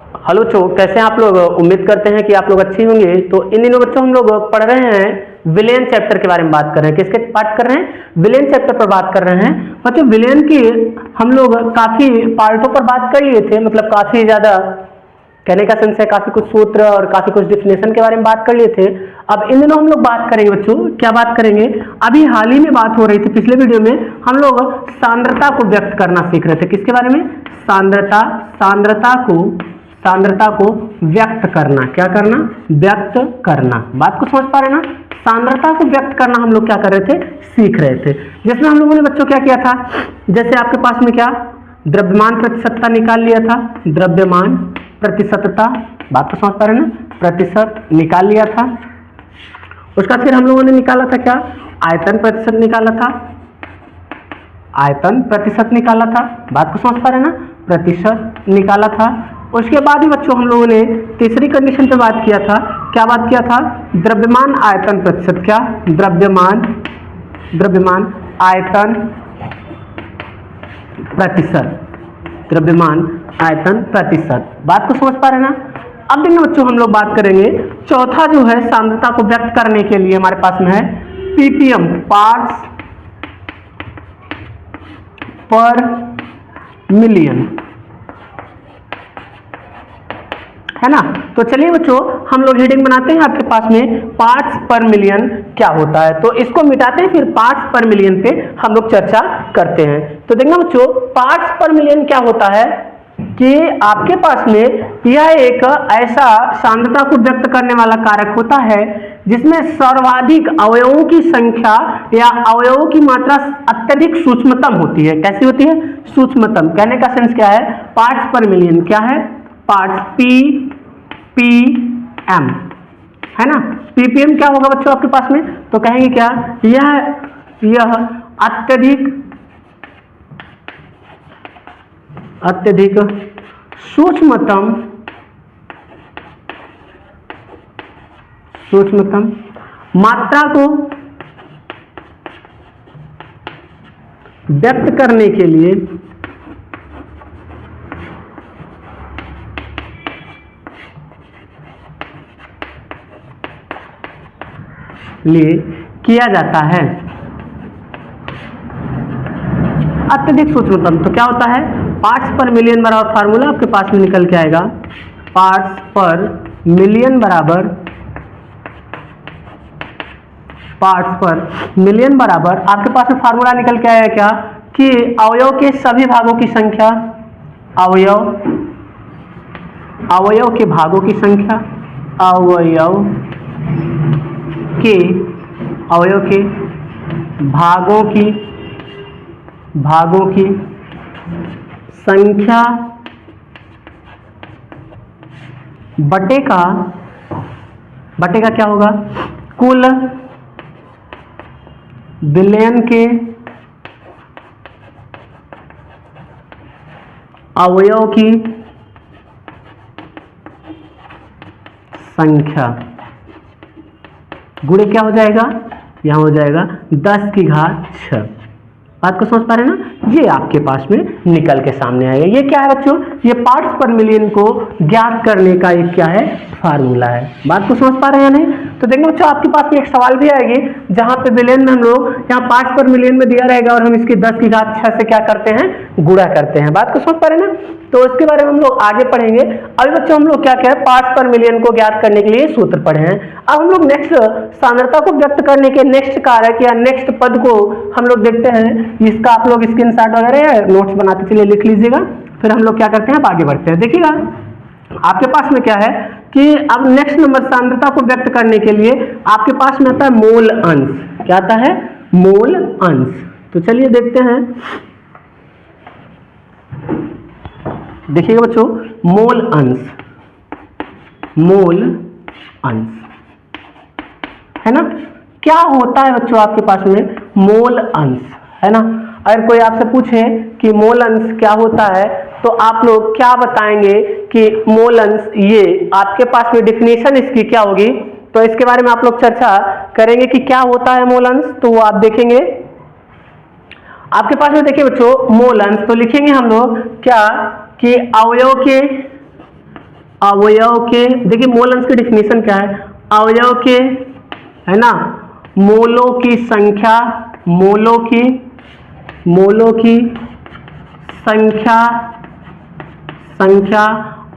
Hello बच्चों, कैसे हैं आप लोग। उम्मीद करते हैं कि आप लोग अच्छे होंगे। तो इन दिनों बच्चों हम लोग पढ़ रहे हैं विलेन चैप्टर के बारे में बात कर रहे हैं। किसके बात कर रहे हैं? विलेन चैप्टर पर बात कर रहे हैं। बच्चों विलेन की हम लोग काफी पार्टों पर बात कर लिए थे, मतलब काफी ज्यादा कहने का सेंस है, काफी कुछ सूत्र और काफी कुछ डिफिनेशन के बारे में बात कर लिए थे। अब इन दिनों हम लोग बात करेंगे बच्चों, क्या बात करेंगे? अभी हाल ही में बात हो रही थी पिछले वीडियो में, हम लोग सांद्रता को व्यक्त करना सीख रहे थे। किसके बारे में? सांद्रता को व्यक्त करना। क्या करना? व्यक्त करना। बात को समझ पा रहे ना? सांद्रता को व्यक्त करना हम लोग क्या कर रहे थे? सीख रहे थे। जिसमें हम लोगों ने बच्चों क्या किया था, जैसे आपके पास में क्या द्रव्यमान प्रतिशतता निकाल लिया था। द्रव्यमान प्रतिशतता, बात को समझ पा रहे ना? प्रतिशत निकाल लिया था। उसका फिर हम लोगों ने निकाला था क्या? आयतन प्रतिशत निकाला था। आयतन प्रतिशत निकाला था। बात को समझ पा रहे ना? प्रतिशत निकाला था। उसके बाद ही बच्चों हम लोगों ने तीसरी कंडीशन पे बात किया था। क्या बात किया था? द्रव्यमान आयतन प्रतिशत। क्या? द्रव्यमान आयतन प्रतिशत। द्रव्यमान आयतन प्रतिशत। बात को समझ पा रहे ना? अब देखिए बच्चों हम लोग बात करेंगे चौथा जो है सांद्रता को व्यक्त करने के लिए हमारे पास में है पीपीएम, पार्ट्स पर मिलियन, है ना? तो चलिए बच्चों हम लोग हेडिंग बनाते हैं आपके पास में पार्ट्स पर मिलियन क्या होता है। तो इसको मिटाते हैं, फिर पार्ट्स पर मिलियन पे हम लोग चर्चा करते हैं। तो देखना बच्चों, पार्ट्स पर मिलियन क्या होता है कि आपके पास में यह एक ऐसा सांद्रता को व्यक्त करने वाला कारक होता है जिसमें सर्वाधिक अवयवों की संख्या या अवयवों की मात्रा अत्यधिक सूक्ष्मतम होती है। कैसी होती है? सूक्ष्मतम। कहने का सेंस क्या है? पार्ट्स पर मिलियन क्या है? पार्ट्स पीपीएम, है ना? पीपीएम क्या होगा बच्चों आपके पास में? तो कहेंगे क्या? यह अत्यधिक सूक्ष्मतम मात्रा को व्यक्त करने के लिए किया जाता है। अत्यधिक सूक्ष्मतम तो क्या होता है? पार्ट्स पर मिलियन बराबर फार्मूला आपके पास में निकल के आएगा। पार्ट्स पर मिलियन बराबर आपके पास में फार्मूला निकल के आएगा क्या? कि अवयव के सभी भागों की संख्या, अवयव के भागों की संख्या, अवयव के भागों की संख्या बटे का क्या होगा? कुल विलयन के अवयव की संख्या गुणे क्या हो जाएगा? यहां हो जाएगा 10 की घात 6। बात को समझ पा रहे हैं ना? ये आपके पास में निकल के सामने आएगा। ये क्या है बच्चों? ये पार्ट्स पर मिलियन को ज्ञात करने का एक क्या है? फार्मूला है। बात को समझ पा रहे हैं या नहीं? तो देखो बच्चों आपके पास में एक सवाल भी आएगी जहां पे विलेन में हम लोग यहाँ पार्ट्स पर मिलियन में दिया रहेगा और हम इसकी 10 की घात 6 से क्या करते हैं? गुणा करते हैं। बात को समझ पा रहे हैं ना? तो इसके बारे में हम लोग आगे पढ़ेंगे। अभी बच्चों हम लोग क्या क्या है? पार्ट्स पर मिलियन को ज्ञात करने के लिए सूत्र पढ़े हैं। अब हम लोग नेक्स्ट सांद्रता को व्यक्त करने के नेक्स्ट कारक या नेक्स्ट पद को हम लोग देखते हैं। इसका आप लोग स्क्रीनशॉट वगैरह नोट्स बनाते चलिए, लिख लीजिएगा। फिर हम लोग क्या करते हैं? अब आगे बढ़ते हैं। देखिएगा आपके पास में क्या है कि अब नेक्स्ट नंबर सांद्रता को व्यक्त करने के लिए आपके पास में आता है मोल अंश। क्या आता है? मोल अंश। तो चलिए देखते हैं। देखिएगा बच्चों, मोल अंश है ना? क्या होता है बच्चों आपके पास में मोल अंश, है ना? अगर कोई आपसे पूछे कि मोल अंश क्या होता है तो आप लोग क्या बताएंगे कि मोल अंश, ये आपके पास में डिफिनेशन इसकी क्या होगी? तो इसके बारे में आप लोग चर्चा करेंगे कि क्या होता है मोल अंश। तो वो आप देखेंगे आपके पास में। देखिए बच्चों मोल अंश तो लिखेंगे हम लोग क्या कि अवयव के अवयव के, देखिए मोल अंश की डेफिनेशन क्या है, अवयव के, है ना, मोलों की संख्या, मोलों की संख्या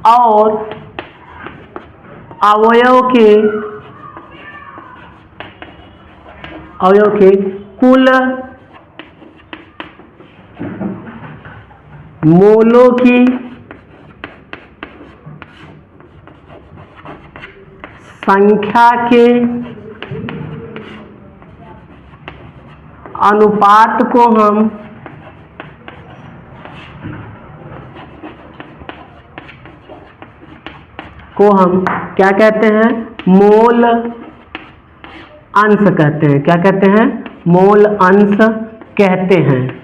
और अवयव के कुल मोलों की संख्या के अनुपात को हम क्या कहते हैं, मोल अंश कहते हैं। क्या कहते हैं, मोल अंश कहते हैं।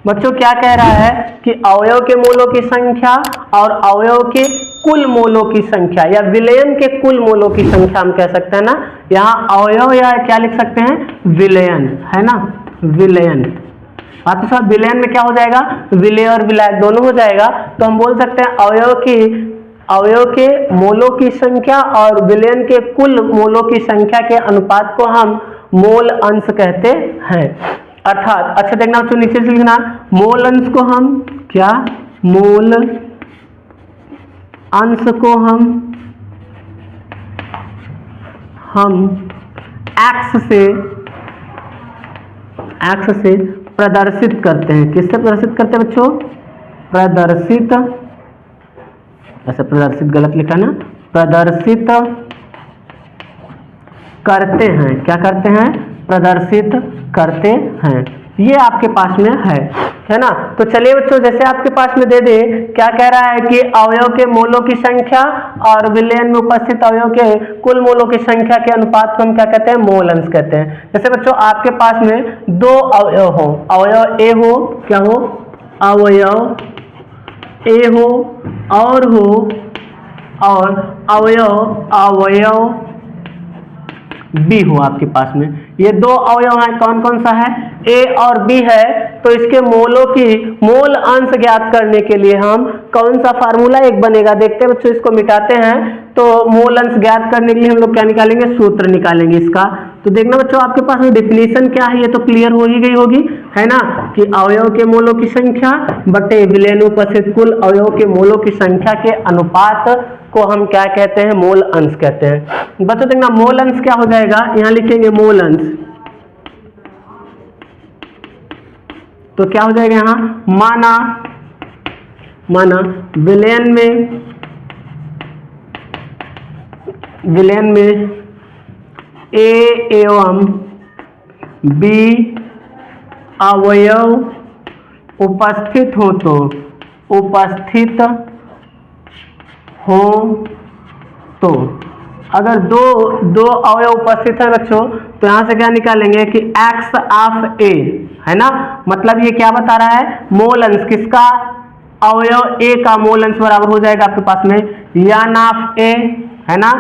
बच्चों क्या कह रहा है कि अवयव के मोलों की संख्या और अवयव के कुल मोलों की संख्या या विलयन के कुल मोलों की संख्या हम कह सकते हैं ना, यहाँ अवयव या क्या लिख सकते हैं, विलयन, है ना, विलयन। आपके साथ विलयन में क्या हो जाएगा, विलय और विलायक दोनों हो जाएगा, तो हम बोल सकते हैं अवयव के मोलों की संख्या और विलयन के कुल मोलों की संख्या के अनुपात को हम मोल अंश कहते हैं। अर्थात, अच्छा देखना बच्चों, नीचे से लिखना, मोल अंश को हम क्या, मोल अंश को हम एक्स से प्रदर्शित करते हैं। किससे प्रदर्शित करते हैं बच्चों, प्रदर्शित, ऐसे प्रदर्शित गलत लिखा ना, प्रदर्शित करते हैं। क्या करते हैं, प्रदर्शित करते हैं। ये आपके पास में है ना। तो चलिए बच्चों, जैसे आपके पास में दे दे, क्या कह रहा है कि अवयव के मोलों की संख्या और विलयन में उपस्थित अवयव के कुल मोलों की संख्या के अनुपात को हम क्या कहते हैं, मोल अंश कहते हैं। जैसे बच्चों आपके पास में दो अवयव हो, अवयव ए हो, क्या हो, अवयव ए हो और अवयव बी हो आपके पास में। ये दो अवयव हैं, कौन कौन सा है, ए और बी है। तो इसके मोलों की मोल अंश ज्ञात करने के लिए हम कौन सा फार्मूला एक बनेगा, देखते हैं बच्चों, इसको मिटाते हैं। तो मोल अंश ज्ञात करने के लिए हम लोग क्या निकालेंगे, सूत्र निकालेंगे इसका। तो देखना बच्चों आपके पास में डेफिनेशन क्या है, ये तो क्लियर हो ही गई होगी, है ना, कि अवयव के मोलों की संख्या बटे विलयन में उपस्थित कुल अवयव के मोलों की संख्या के अनुपात को हम क्या कहते हैं, मोल अंश कहते हैं। बच्चों देखना मोल अंश क्या हो जाएगा, यहां लिखेंगे मोल अंश, तो क्या हो जाएगा यहां, माना विलयन में ए एवं बी अवयव उपस्थित हो तो अगर दो अवयव उपस्थित है बच्चों, तो यहां से क्या निकालेंगे कि x ऑफ ए, है ना, मतलब ये क्या बता रहा है, मोल अंश किसका, अवयव ए का मोल अंश बराबर हो जाएगा आपके पास में यान ऑफ ए, है ना,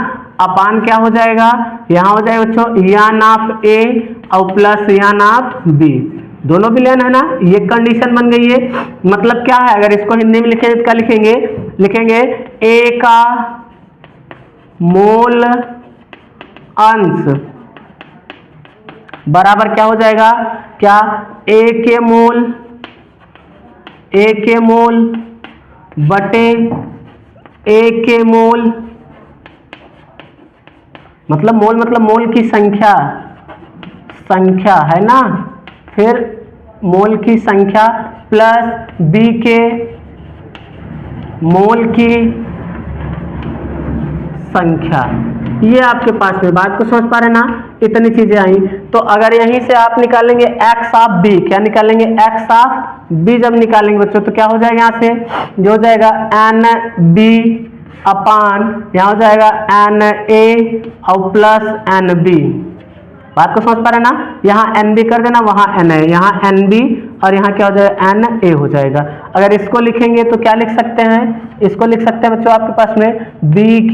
अपान क्या हो जाएगा, यहां हो जाएगा बच्चों यान ऑफ ए और प्लस यान ऑफ बी, दोनों विलयन है ना, ये कंडीशन बन गई है। मतलब क्या है, अगर इसको हिंदी में लिखेंगे तो क्या लिखेंगे ए का मोल अंश बराबर क्या हो जाएगा, क्या, ए के मोल बटे ए के मोल, मतलब मोल की संख्या है ना, फिर मोल की संख्या प्लस बी के मोल की संख्या। ये आपके पास में बात को समझ पा रहे ना, इतनी चीजें आई। तो अगर यहीं से आप निकालेंगे एक्स ऑफ बी, क्या निकालेंगे, एक्स ऑफ बी जब निकालेंगे बच्चों तो क्या हो जाएगा, यहाँ से जो हो जाएगा एन बी अपान, यहाँ हो जाएगा एन ए और प्लस एन बी। बात को समझ पा रहे ना, यहाँ एन बी कर देना, वहां एन है, यहाँ एन बी और यहाँ क्या हो जाएगा, एन ए हो जाएगा। अगर इसको लिखेंगे तो क्या लिख सकते हैं, इसको लिख सकते हैं बच्चों आपके पास में बी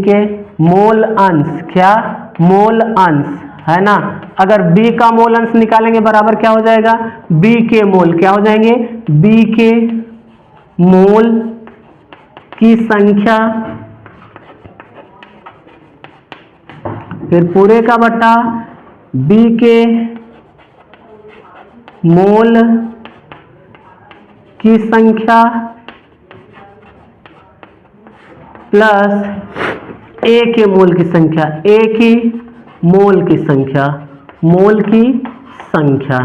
के मोल अंश, क्या, मोल अंश, है ना। अगर B का मोल अंश निकालेंगे बराबर क्या हो जाएगा, B के मोल क्या हो जाएंगे, B के मोल की संख्या फिर पूरे का बटा B के मोल की संख्या प्लस A के मोल की संख्या, A की मोल की संख्या, मोल की संख्या।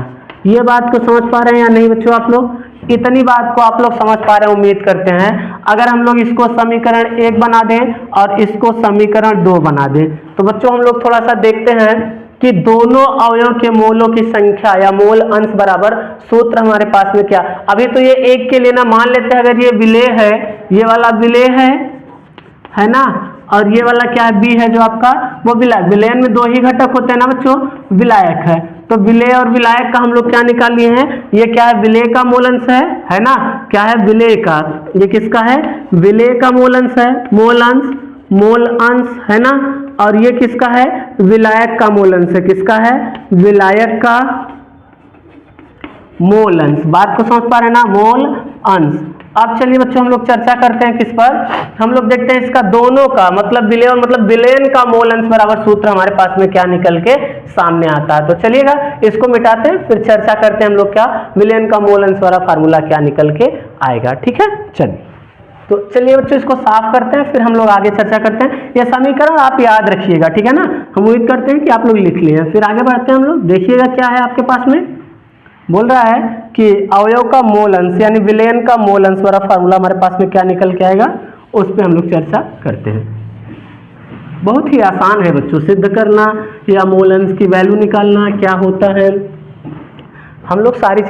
ये बात को समझ पा रहे हैं या नहीं बच्चों आप लोग? इतनी बात को आप लोग समझ पा रहे हैं उम्मीद करते हैं। अगर हम लोग इसको समीकरण 1 बना दें और इसको समीकरण 2 बना दें तो बच्चों हम लोग थोड़ा सा देखते हैं कि दोनों अवयव के मोलों की संख्या या मोल अंश बराबर सूत्र हमारे पास में क्या। अभी तो ये एक के लिए ना, मान लेते हैं अगर ये विलेय है, ये वाला विलेय है ना, और ये वाला क्या है, बी है जो आपका वो विलायक। विलयन में 2 ही घटक होते हैं ना बच्चों, विलायक है। तो विलेय और विलायक का हम लोग क्या निकाल लिए हैं, ये क्या है, विलेय का मोल अंश है ना, क्या है, विलेय का। ये किसका है, विलेय का मोल अंश है, मोल अंश है ना। और ये किसका है, विलायक का मोल अंश है, किसका है, विलायक का मोल अंश। बात को समझ पा रहे हैं ना, मोल अंश। अब चलिए बच्चों हम लोग चर्चा करते हैं किस पर, हम लोग देखते हैं इसका दोनों का मतलब विलेय और मतलब विलयन का मोल अंश बराबर सूत्र हमारे पास में क्या निकल के सामने आता है। तो चलिएगा इसको मिटाते हैं फिर चर्चा करते हैं हम लोग क्या विलयन का मोल अंश वाला फार्मूला क्या निकल के आएगा। ठीक है, चलिए तो चलिए बच्चों इसको साफ करते हैं फिर हम लोग आगे चर्चा करते हैं। यह समीकरण आप याद रखिएगा, ठीक है ना, हम उम्मीद करते हैं कि आप लोग लिख लिए। फिर आगे बढ़ते हैं हम लोग, देखिएगा क्या है आपके पास में, बोल रहा है कि अवयव का मोल अंश यानी विलयन का मोल अंश वाला फार्मूला हमारे पास में क्या निकल के आएगा, उस पे हम लोग चर्चा करते हैं। बहुत ही आसान है बच्चों, सिद्ध करना या मोल अंश की वैल्यू निकालना क्या होता है, हम लोग सारी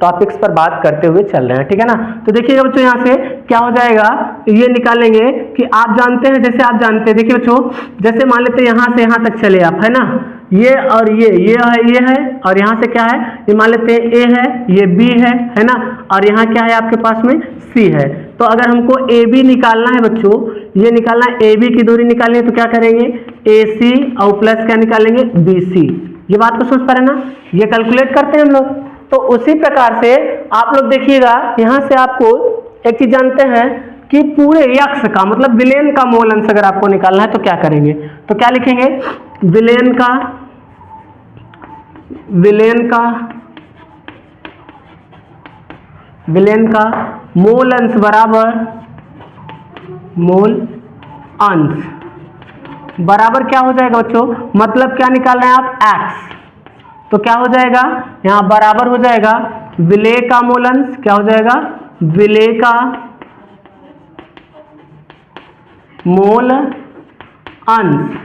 टॉपिक्स पर बात करते हुए चल रहे हैं। ठीक है ना, तो देखिएगा बच्चों यहाँ से क्या हो जाएगा, ये निकालेंगे कि आप जानते हैं, जैसे आप जानते हैं, देखिए बच्चों जैसे मान लेते हैं यहाँ से यहाँ तक चले आप, है ना, ये और ये है और यहाँ से क्या है, ये मान लेते हैं ए है, ये बी है ना, और यहाँ क्या है आपके पास में सी है। तो अगर हमको ए बी निकालना है बच्चों, ये निकालना है, ए बी की दूरी निकालनी है तो क्या करेंगे, ए सी और प्लस क्या निकालेंगे, बी सी। ये बात को समझ पा रहे ना, ये कैलकुलेट करते हैं हम लोग। तो उसी प्रकार से आप लोग देखिएगा यहाँ से आपको एक चीज जानते हैं कि पूरे यक्ष का मतलब विलयन का मोल अंश अगर आपको निकालना है तो क्या करेंगे, तो क्या लिखेंगे, विलयन का मोल अंश बराबर मोल अंश बराबर क्या हो जाएगा बच्चों, मतलब क्या निकाल रहे हैं आप, x। तो क्या हो जाएगा यहाँ बराबर हो जाएगा विलेय का मोल अंश, क्या हो जाएगा, विलेय का मोल अंश,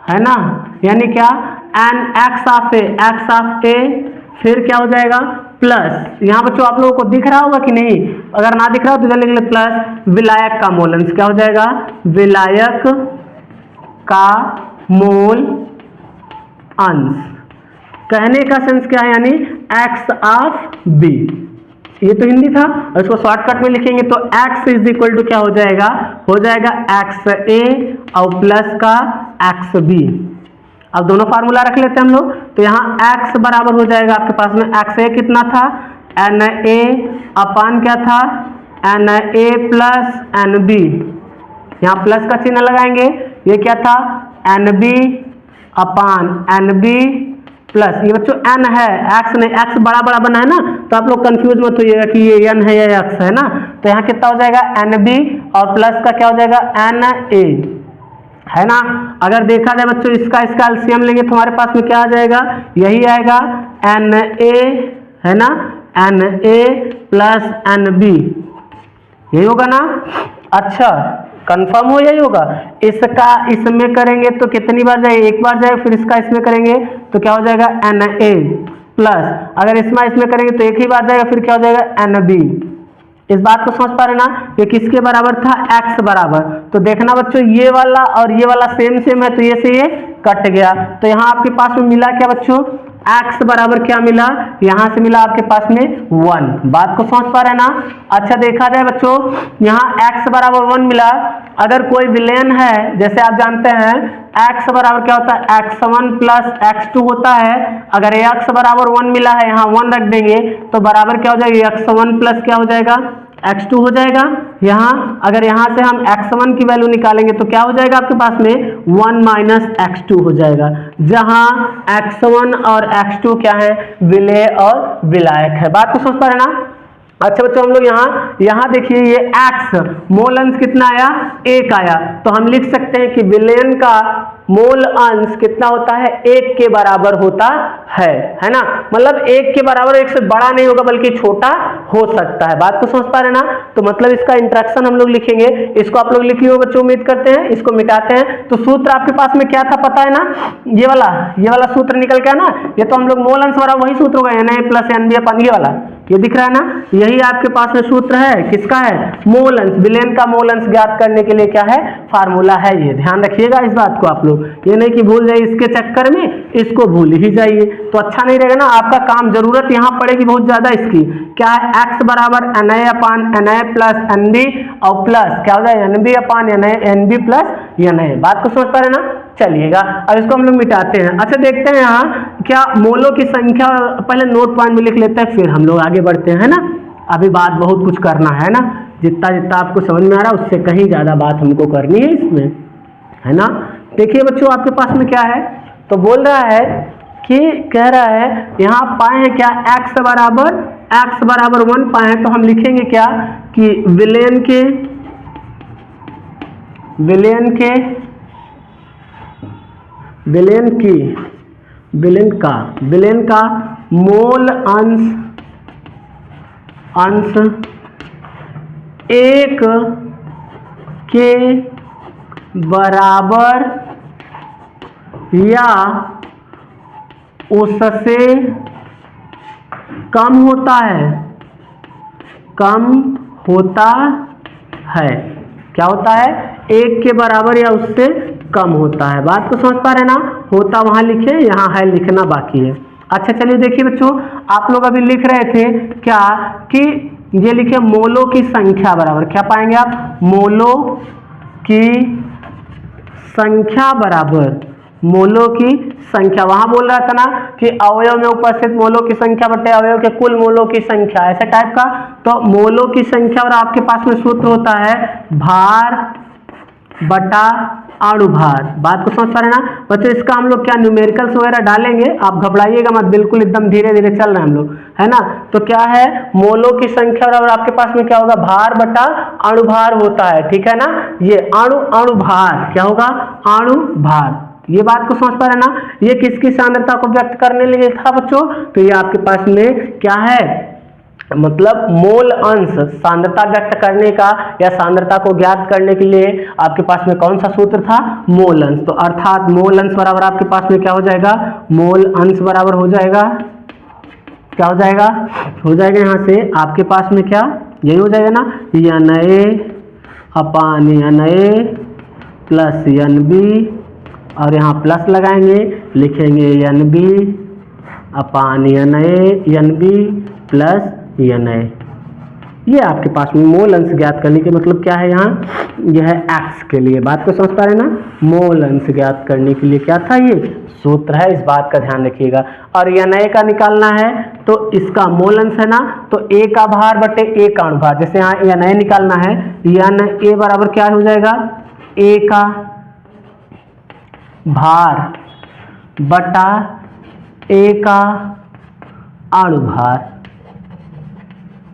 है ना, यानी क्या, एन एक्स ऑफ ए, फिर क्या हो जाएगा प्लस, यहाँ बच्चों आप लोगों को दिख रहा होगा कि नहीं, अगर ना दिख रहा हो तो इधर लिख ले प्लस विलायक का मोल अंश, क्या हो जाएगा, विलायक का मोल अंश। कहने का सेंस क्या है, यानी एक्स ऑफ बी। ये तो हिंदी था और इसको शॉर्टकट में लिखेंगे तो x इज इक्वल टू क्या हो जाएगा एक्स ए और प्लस का एक्स बी। अब दोनों फार्मूला रख लेते हैं हम लोग, तो यहाँ x बराबर हो जाएगा आपके पास में एक्स ए कितना था, एन ए अपान क्या था, n A plus n B, यहाँ प्लस का चिन्ह लगाएंगे, ये क्या था, एन बी अपान एन बी प्लस, ये बच्चों n है, x नहीं, x बड़ा बड़ा बना है ना, तो आप लोग कंफ्यूज मत होइएगा कि ये n है या x है ना। तो यहाँ कितना हो जाएगा एन बी और प्लस का क्या हो जाएगा एन ए, है ना। अगर देखा जाए बच्चों इसका एलसीएम लेंगे तो हमारे पास में क्या आ जाएगा, यही आएगा एन ए, है ना, n A plus n B, यही होगा ना। अच्छा कंफर्म हो, यही होगा। इसका इसमें करेंगे तो कितनी बार जाएगा, एक बार जाएगा, फिर इसका इसमें करेंगे तो क्या हो जाएगा एन ए प्लस, अगर इसमें करेंगे तो एक ही बार जाएगा, फिर क्या हो जाएगा एन बी। इस बात को समझ पा रहे ना, ये किसके बराबर था, x बराबर। तो देखना बच्चों ये वाला और ये वाला सेम है, तो ये से ये कट गया। तो यहाँ आपके पास में मिला क्या बच्चों, x बराबर क्या मिला, यहाँ से मिला आपके पास में 1। बात को समझ पा रहे हैं ना। अच्छा देखा जाए बच्चों, यहाँ x बराबर 1 मिला। अगर कोई विलेन है, जैसे आप जानते हैं x बराबर क्या होता है, x1 प्लस x2 होता है। अगर x बराबर 1 मिला है, यहाँ 1 रख देंगे तो बराबर क्या हो जाएगा, x1 प्लस क्या हो जाएगा, x2 हो जाएगा। यहाँ अगर यहाँ से हम x1 की वैल्यू निकालेंगे तो क्या हो जाएगा आपके पास में 1 माइनस x2 हो जाएगा, जहाँ x1 और x2 क्या है, विलेय और विलायक है। बात को समझ पा रहे हैं ना। अच्छा बच्चों हम लोग यहाँ देखिए, ये x मोल अंश कितना आया, 1 आया। तो हम लिख सकते हैं कि विलेयन का मोल अंश कितना होता है, 1 के बराबर होता है ना। मतलब 1 के बराबर, 1 से बड़ा नहीं होगा बल्कि छोटा हो सकता है। बात को समझ पा रहे हैं ना। तो मतलब इसका इंट्रैक्शन हम लोग लिखेंगे, इसको आप लोग लिखे हो बच्चों, उम्मीद करते हैं। इसको मिटाते हैं तो सूत्र आपके पास में क्या था पता है ना, ये वाला सूत्र निकल के ना, ये तो हम लोग मोल अंश बराबर वही सूत्र होगा, Na प्लस NB अपन, ये वाला ये दिख रहा है ना, यही आपके पास में सूत्र है। किसका है, मोल अंश, विलेन का मोल अंश ज्ञात करने के लिए क्या है, फार्मूला है। ये ध्यान रखिएगा इस बात को आप लोग, ये नहीं कि भूल जाइए इसके चक्कर में इसको भूल ही जाइए, तो अच्छा नहीं रहेगा ना। आपका काम, जरूरत यहाँ पड़ेगी बहुत ज्यादा इसकी। क्या है, x बराबर Na अपान Na प्लस NB और प्लस क्या हो जाएगा, NB अपान NB प्लस Na। बात को समझ पा रहे ना। चलिएगा अब इसको हम लोग मिटाते हैं। अच्छा देखते हैं यहाँ क्या मोलों की संख्या, पहले नोट पॉइंट में लिख लेते हैं फिर हम लोग आगे बढ़ते हैं ना। अभी बात बहुत कुछ करना है ना, जितना आपको समझ में आ रहा है उससे कहीं ज्यादा बात हमको करनी है इसमें, है ना। देखिए बच्चों आपके पास में क्या है, तो बोल रहा है कि कह रहा है यहाँ पाए हैं क्या, x बराबर 1 पाए हैं। तो हम लिखेंगे क्या कि विलेन का मोल अंश 1 के बराबर या उससे कम होता है, क्या होता है, 1 के बराबर या उससे कम होता है। बात को समझ पा रहे ना। होता वहां लिखे, यहाँ है लिखना बाकी है। अच्छा चलिए देखिए बच्चों, आप लोग अभी लिख रहे थे क्या कि ये लिखे मोलों की संख्या बराबर, क्या पाएंगे आप, मोलों की संख्या बराबर, मोलों की संख्या, वहां बोल रहा था ना कि अवयव में उपस्थित मोलों की संख्या बटे अवयव के कुल मोलों की संख्या, ऐसे टाइप का। तो मोलों की संख्या और आपके पास में सूत्र होता है भार बटा अणुभार। बात को समझ पा रहे ना बच्चों। इसका हम लोग क्या न्यूमेरिकल्स वगैरह डालेंगे, आप घबराइएगा मत, बिल्कुल एकदम धीरे धीरे चल रहे हैं हम लोग, है ना। तो क्या है, मोलों की संख्या बराबर आपके पास में क्या होगा, भार बटा अणुभार होता है, ठीक है ना। ये अणुभार क्या होगा, अणुभार। ये बात को समझ पा रहे ना। ये किसकी सांद्रता को व्यक्त करने के लिए था बच्चों, तो ये आपके पास में क्या है, मतलब मोल अंश, सांद्रता व्यक्त करने का या सांद्रता को ज्ञात करने के लिए आपके पास में कौन सा सूत्र था, मोल अंश। तो अर्थात मोल अंश बराबर आपके पास में क्या हो जाएगा, मोल अंश बराबर हो जाएगा, क्या हो जाएगा, हो जाएगा यहाँ से आपके पास में क्या, यही हो जाएगा ना, Na अपान Na प्लस NB, और यहाँ प्लस लगाएंगे, लिखेंगे NB अपान NB प्लस Na। ये आपके पास में मोल अंश ज्ञात करने के मतलब क्या है, यहाँ यह है x के लिए। बात को समझ पा रहे हैं ना। मोल अंश ज्ञात करने के लिए क्या था, ये सूत्र है, इस बात का ध्यान रखिएगा। और Na का निकालना है तो इसका मोल अंश है ना, तो A का भार बटे A का अणुभार। जैसे यहाँ Na निकालना है, Na बराबर क्या हो जाएगा, A का भार बटा A का अणुभार।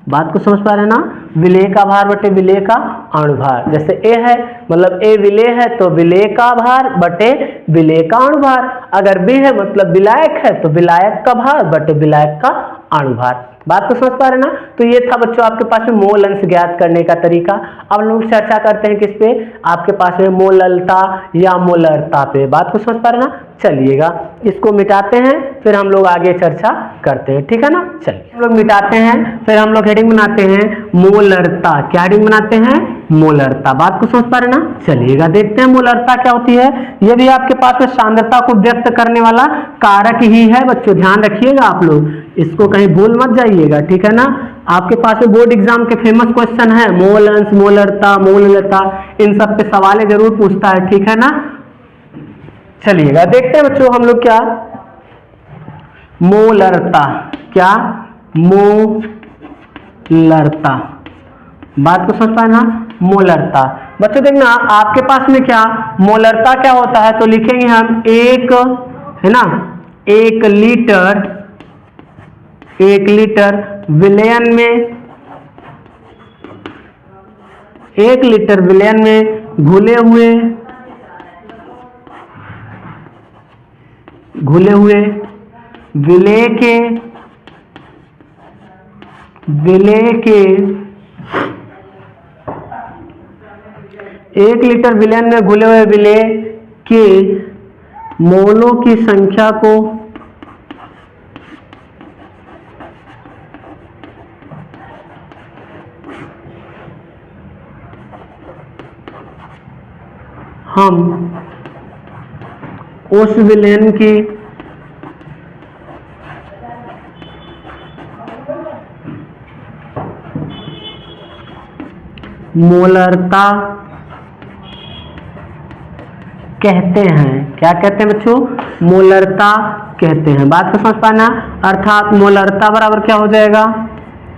बात को समझ पा रहे हैं ना। विलेय का भार बटे विलेय का अणुभार। जैसे A है मतलब A विलेय है तो विलेय का भार बटे विलेय का अणुभार। अगर B है मतलब विलायक है तो विलायक का भार बटे विलायक का अणुभार। बात को समझ पा रहे ना। तो ये था बच्चों आपके पास में मोल अंश ज्ञात करने का तरीका। अब लोग चर्चा करते हैं किस पे, आपके पास में मोललता या मोलरता पे। बात को समझ पा रहे ना। चलिएगा इसको मिटाते हैं फिर हम लोग आगे चर्चा करते हैं, ठीक है ना। चलिए हम लोग मिटाते हैं फिर हम लोग हेडिंग बनाते हैं मोलरता। क्या हेडिंग बनाते हैं, मोलरता। बात को समझ पा रहे ना? चलिएगा देखते हैं मोलरता क्या होती है। ये भी आपके पास में सांद्रता को व्यक्त करने वाला कारक ही है बच्चों, ध्यान रखिएगा आप लोग, इसको कहीं भूल मत जाइएगा, ठीक है ना। आपके पास में बोर्ड एग्जाम के फेमस क्वेश्चन है, मोल अंश, मोलरता, मोललता, इन सब पे सवाल जरूर पूछता है, ठीक है ना। चलिएगा देखते हैं बच्चों हम लोग क्या मोलरता, क्या मोलरता, बात को समझ पाए ना, मोलरता। बच्चों देखना आपके पास में क्या मोलरता क्या होता है, तो लिखेंगे हम एक, है ना, 1 लीटर विलयन में, 1 लीटर विलयन में घुले हुए विलेय के 1 लीटर विलयन में घुले हुए विलेय के मोलों की संख्या को हम उस विलयन की मोलरता कहते हैं। क्या कहते हैं बच्चों? मोलरता कहते हैं। बात को समझ पाना, अर्थात मोलरता बराबर क्या हो जाएगा,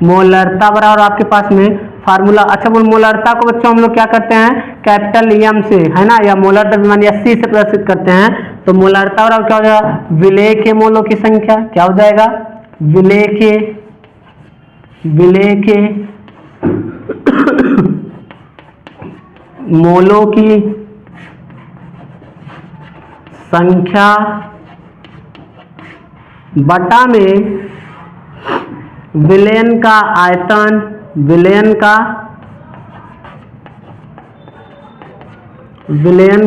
मोलरता बराबर आपके पास में फार्मूला, अच्छा बोल मोलरता को बच्चों हम लोग क्या करते हैं, कैपिटल एम से, है ना, या मोलर द्रव्यमान सी से प्रदर्शित करते हैं। तो मोलरता बराबर क्या हो जाएगा, विलेय के मोलों की संख्या, क्या हो जाएगा, विलेय के मोलों की संख्या बटा में विलयन का आयतन, विलयन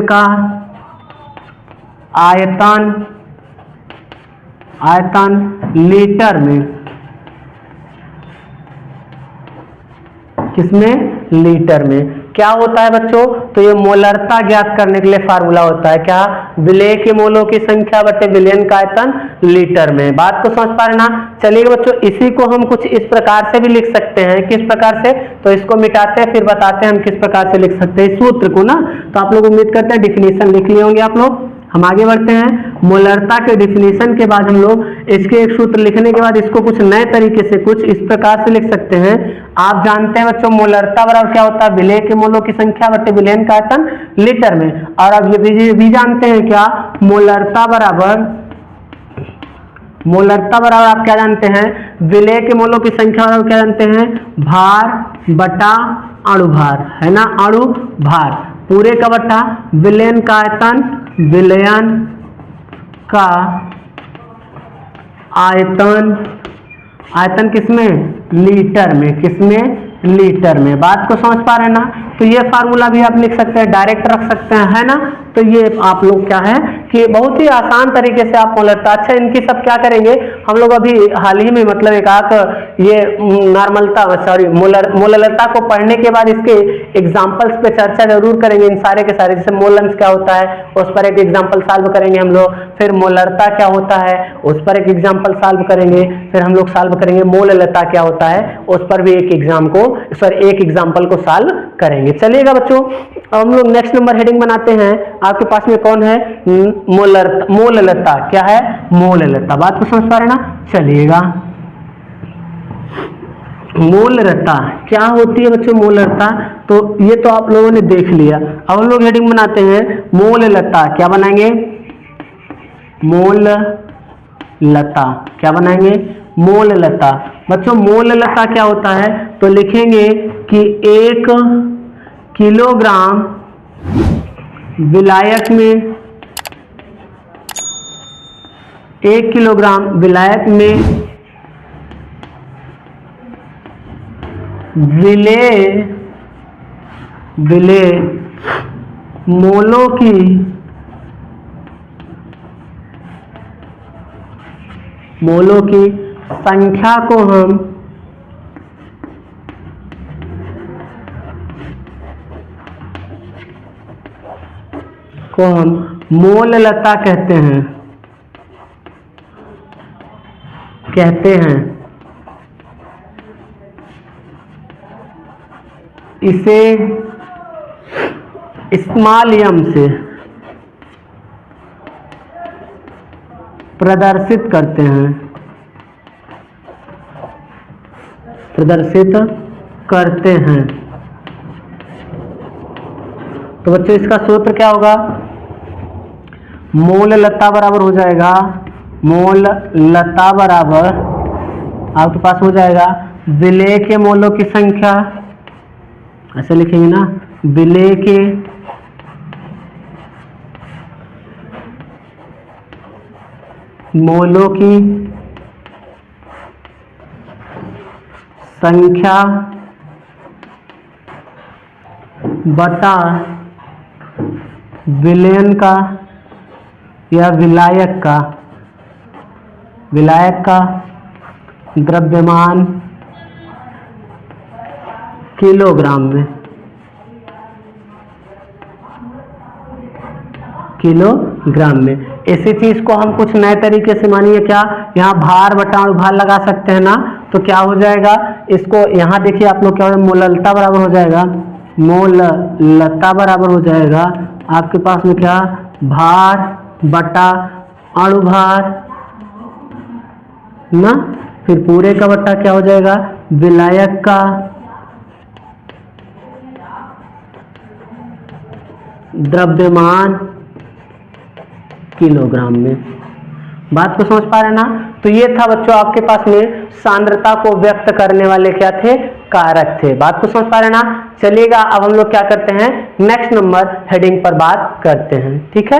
का आयतन लीटर में, किसमें, लीटर में। क्या होता है बच्चों, तो ये मोलरता ज्ञात करने के लिए फार्मूला होता है, क्या, विलेय के मोलों की संख्या बटे विलयन का आयतन लीटर में। बात को समझ पा रहे ना। चलिए बच्चों इसी को हम कुछ इस प्रकार से भी लिख सकते हैं, किस प्रकार से, तो इसको मिटाते हैं फिर बताते हैं हम किस प्रकार से लिख सकते हैं इस सूत्र को ना। तो आप लोग उम्मीद करते हैं डिफिनीशन लिख लिए होंगे आप लोग। हम आगे बढ़ते हैं, मोलरता के डिफिनीशन के बाद हम लोग इसके एक सूत्र लिखने के बाद इसको कुछ नए तरीके से कुछ इस प्रकार से लिख सकते हैं। आप जानते हैं बच्चों मोलरता बराबर क्या होता है, विलेय के मोलों की संख्या बटे विलयन का आयतन लीटर में। और अब ये भी जानते हैं क्या, मोलरता बराबर आप क्या जानते हैं, विलेय के मोलों की संख्या बराबर क्या जानते हैं, भार बटा अणु भार, है ना, अणु भार पूरे का बटा विलयन का आयतन, विलयन का आयतन किसमें, लीटर में, किसमें, लीटर में। बात को समझ पा रहे हैं ना। तो ये फार्मूला भी आप लिख सकते हैं, डायरेक्ट रख सकते हैं, है ना। तो ये आप लोग क्या है कि बहुत ही आसान तरीके से आप मोलरता, अच्छा इनकी सब क्या करेंगे हम लोग अभी हाल ही में, मतलब एक आध ये नॉर्मलता सॉरी मोलरता को पढ़ने के बाद इसके एग्जाम्पल्स पे चर्चा जरूर करेंगे, इन सारे के सारे। जैसे मोल अंश क्या होता है उस पर एक एग्जाम्पल सॉल्व करेंगे हम लोग, फिर मोलरता क्या होता है उस पर एक एग्जाम्पल सॉल्व करेंगे, फिर हम लोग सॉल्व करेंगे मोललता क्या होता है उस पर भी एक एग्जाम्पल को सॉल्व करेंगे। चलिएगा बच्चों हम लोग नेक्स्ट नंबर हेडिंग बनाते हैं। आपके पास में कौन है, मोललता, क्या है, मोललता। बात को समझ पा रहे ना। चलिएगा मोलरता क्या होती है बच्चों, मोलरता तो ये तो आप लोगों ने देख लिया। अब हम लोग हेडिंग बनाते हैं मोललता, क्या बनाएंगे, मोललता, क्या बनाएंगे, मोललता। बच्चों मोललता क्या होता है, तो लिखेंगे कि 1 किलोग्राम विलायक में, 1 किलोग्राम विलायक में विलेय मोलों की संख्या को हम को हम मोललता कहते हैं। इसे स्मॉल m से प्रदर्शित करते हैं। तो बच्चों इसका सूत्र क्या होगा? मोललता बराबर हो जाएगा, मोललता बराबर आपके पास हो जाएगा विलेय के मोलों की संख्या, ऐसे लिखेंगे ना, विलेय के मोलों की संख्या बटा विलयन का या विलायक का द्रव्यमान किलोग्राम में, इसी चीज को हम कुछ नए तरीके से मानिए क्या, यहाँ भार बटा अणुभार लगा सकते हैं ना, तो क्या हो जाएगा इसको, यहाँ देखिए आप लोग क्या हो, मोललता बराबर हो जाएगा, मोललता बराबर हो जाएगा आपके पास में क्या, भार बटा अणुभार ना, फिर पूरे का बटा क्या हो जाएगा, विलायक का द्रव्यमान किलोग्राम में। बात को समझ पा रहे ना? तो ये था बच्चों आपके पास में सांद्रता को व्यक्त करने वाले क्या थे, कारक थे। बात को समझ पा रहे ना? चलिएगा अब हम लोग क्या करते हैं, नेक्स्ट नंबर हेडिंग पर बात करते हैं, ठीक है।